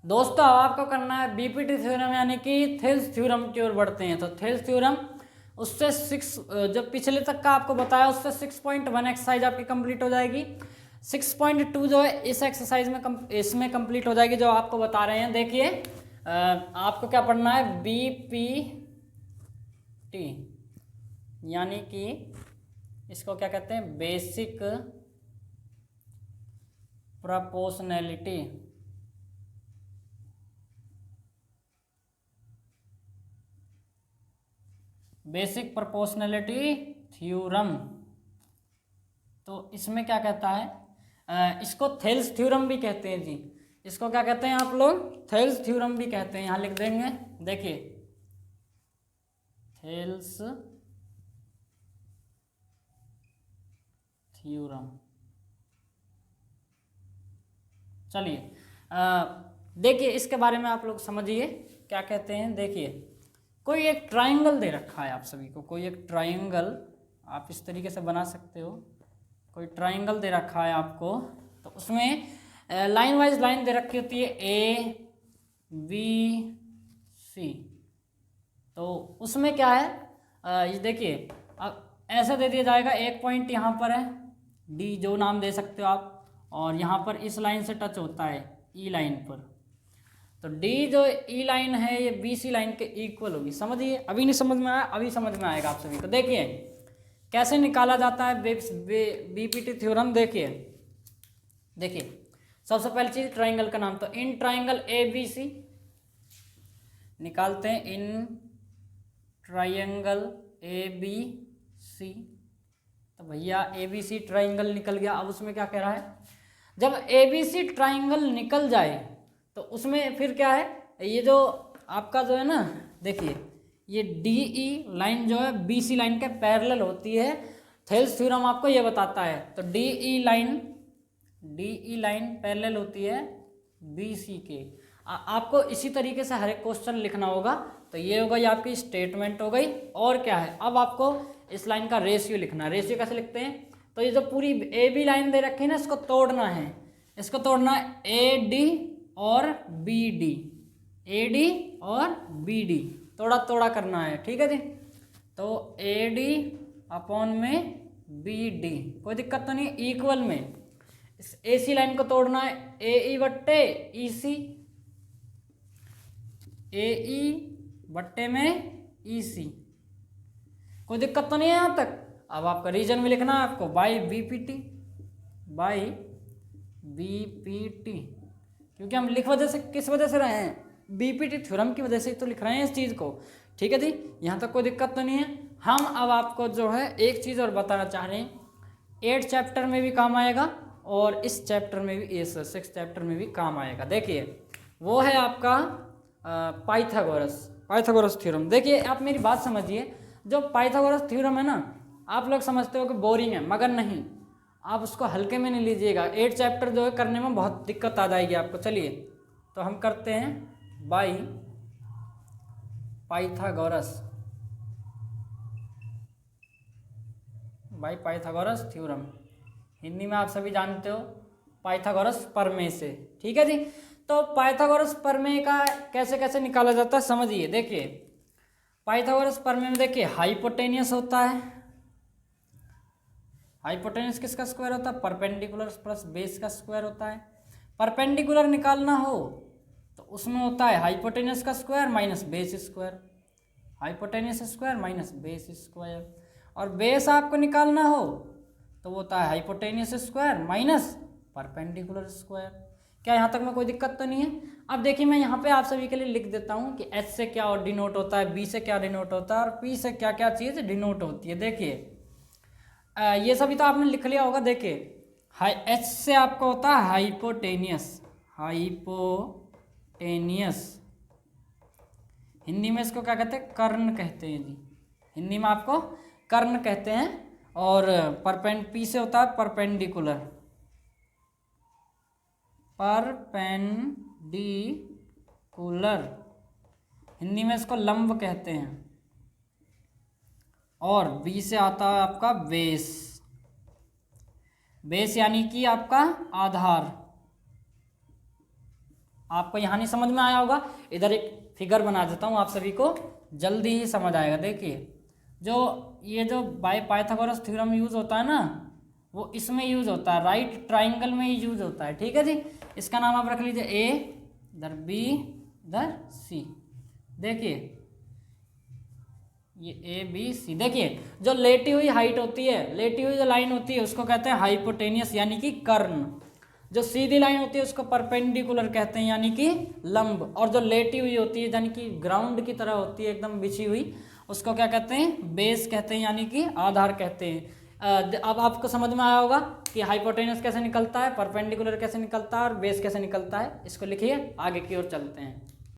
दोस्तों अब आपको करना है बीपीटी थ्योरम यानी कि थेल्स थ्योरम की ओर बढ़ते हैं। तो थेल्स थ्योरम उससे 6 जब पिछले तक का आपको बताया उससे 6.1 एक्सरसाइज आपकी कंप्लीट हो जाएगी। 6.2 जो है इस एक्सरसाइज में इसमें कंप्लीट हो जाएगी जो आपको बता रहे हैं। देखिए आपको क्या पढ़ना है, बीपीटी यानी कि इसको क्या कहते हैं, basic proportionality. Basic proportionality theorem. तो इसमें क्या कहता है, इसको थेल्स थ्योरम भी कहते हैं जी। इसको क्या कहते हैं आप लोग, थेल्स थ्योरम भी कहते हैं। यहाँ लिख देंगे, देखिए थेल्स थ्योरम। चलिए देखिए इसके बारे में आप लोग समझिए क्या कहते हैं। देखिए कोई एक ट्रायंगल दे रखा है आप सभी को, कोई एक ट्रायंगल आप इस तरीके से बना सकते हो। कोई ट्रायंगल दे रखा है आपको, तो उसमें लाइन वाइज लाइन दे रखी होती है ए बी सी। तो उसमें क्या है, ये देखिए अब ऐसा दे दिया जाएगा, एक पॉइंट यहाँ पर है डी जो नाम दे सकते हो आप, और यहाँ पर इस लाइन से टच होता है ई लाइन पर। तो डी जो ई लाइन है ये बी सी लाइन के इक्वल होगी। समझिए, अभी नहीं समझ में आया, अभी समझ में आएगा आप सभी को। देखिए कैसे निकाला जाता है बीपीटी थ्योरम। देखिए देखिए सबसे पहली चीज ट्राइंगल का नाम। तो in triangle A B C निकालते हैं, in triangle A B C. तो भैया ए बी सी ट्राइंगल निकल गया। अब उसमें क्या कह रहा है, जब ए बी सी ट्राइंगल निकल जाए तो उसमें फिर क्या है, ये जो आपका जो है ना, देखिए ये डी ई लाइन जो है बी सी लाइन के पैरेलल होती है। थेल्स थ्योरम आपको ये बताता है। तो डी ई लाइन पैरेलल होती है बी सी के। आपको इसी तरीके से हर एक क्वेश्चन लिखना होगा। तो ये हो गई आपकी स्टेटमेंट हो गई। और क्या है, अब आपको इस लाइन का रेशियो लिखना है। रेशियो कैसे लिखते हैं, तो ये जो पूरी ए बी लाइन दे रखी है ना, इसको तोड़ना है। इसको तोड़ना है ए डी और बी डी, ए डी और बी डी तोड़ा तोड़ा करना है, ठीक है जी। तो ए डी अपॉन में बी डी, कोई दिक्कत तो नहीं, इक्वल में इस ए सी लाइन को तोड़ना है ए ई बट्टे ई सी, ए ई बट्टे में ई सी, कोई दिक्कत तो नहीं है यहाँ तक। अब आपका रीजन भी लिखना है आपको, बाई बीपीटी, बाई बीपीटी, क्योंकि हम लिख वजह से किस वजह से रहे हैं, बीपीटी थ्योरम की वजह से तो लिख रहे हैं इस चीज़ को, ठीक है जी। यहाँ तक कोई दिक्कत तो नहीं है। हम अब आपको जो है एक चीज़ और बताना चाह रहे हैं, 8 चैप्टर में भी काम आएगा और इस चैप्टर में भी, इस 6 चैप्टर में भी काम आएगा। देखिए वो है आपका पाइथागोरस थ्योरम। देखिए आप मेरी बात समझिए, जो पाइथागोरस थ्योरम है ना, आप लोग समझते हो कि बोरिंग है, मगर नहीं, आप उसको हल्के में नहीं लीजिएगा। 8 चैप्टर जो है करने में बहुत दिक्कत आ जाएगी आपको। चलिए तो हम करते हैं बाई पाइथागोरस थ्योरम। हिंदी में आप सभी जानते हो पाइथागोरस प्रमेय से, ठीक है जी। तो पाइथागोरस प्रमेय का कैसे कैसे निकाला जाता है समझिए। देखिए पाइथागोरस प्रमेय में देखिए हाइपोटेनियस होता है। हाइपोटेनियस किसका स्क्वायर होता है, परपेंडिकुलर प्लस बेस का स्क्वायर होता है। परपेंडिकुलर निकालना हो तो उसमें होता है हाइपोटेनियस का square minus base square, hypotenuse square minus base square. और बेस आपको निकालना हो तो वो होता है hypotenuse square minus perpendicular square. क्या यहाँ तक में कोई दिक्कत तो नहीं है। अब देखिए मैं यहाँ पे आप सभी के लिए लिख देता हूँ कि एच से क्या डिनोट होता है, बी से क्या डिनोट होता है और पी से क्या क्या चीज़ डिनोट होती है। देखिए ये सभी तो आपने लिख लिया होगा। देखिए एच से आपका होता है हाइपोटेनियस, हिंदी में इसको क्या कहते हैं, कर्ण कहते हैं जी, हिंदी में आपको कर्ण कहते हैं। और पी से होता है परपेंडिकुलर, हिंदी में इसको लंब कहते हैं। और बी से आता है आपका बेस यानी कि आपका आपको यहाँ नहीं समझ में आया होगा, इधर एक फिगर बना देता हूँ, आप सभी को जल्दी ही समझ आएगा। देखिए ये जो बाय पाइथागोरस थ्योरम यूज़ होता है ना, वो इसमें यूज़ होता है, राइट ट्राइंगल में ही यूज़ होता है। ठीक है जी, इसका नाम आप रख लीजिए ए, इधर बी, इधर सी। देखिए ये ए बी सी। देखिए जो लेटी हुई हाइट होती है, लेटी हुई जो लाइन होती है उसको कहते हैं हाइपोटेनियस यानी कि कर्ण। जो सीधी लाइन होती है उसको परपेंडिकुलर कहते हैं यानी कि लंब। और जो लेटी हुई होती है यानी कि ग्राउंड की तरह होती है एकदम बिछी हुई, उसको क्या कहते हैं, बेस कहते हैं यानी कि आधार कहते हैं। अब आपको समझ में आया होगा कि हाइपोटेनस कैसे निकलता है, परपेंडिकुलर कैसे निकलता है और बेस कैसे निकलता है। इसको लिखिए, आगे की ओर चलते हैं।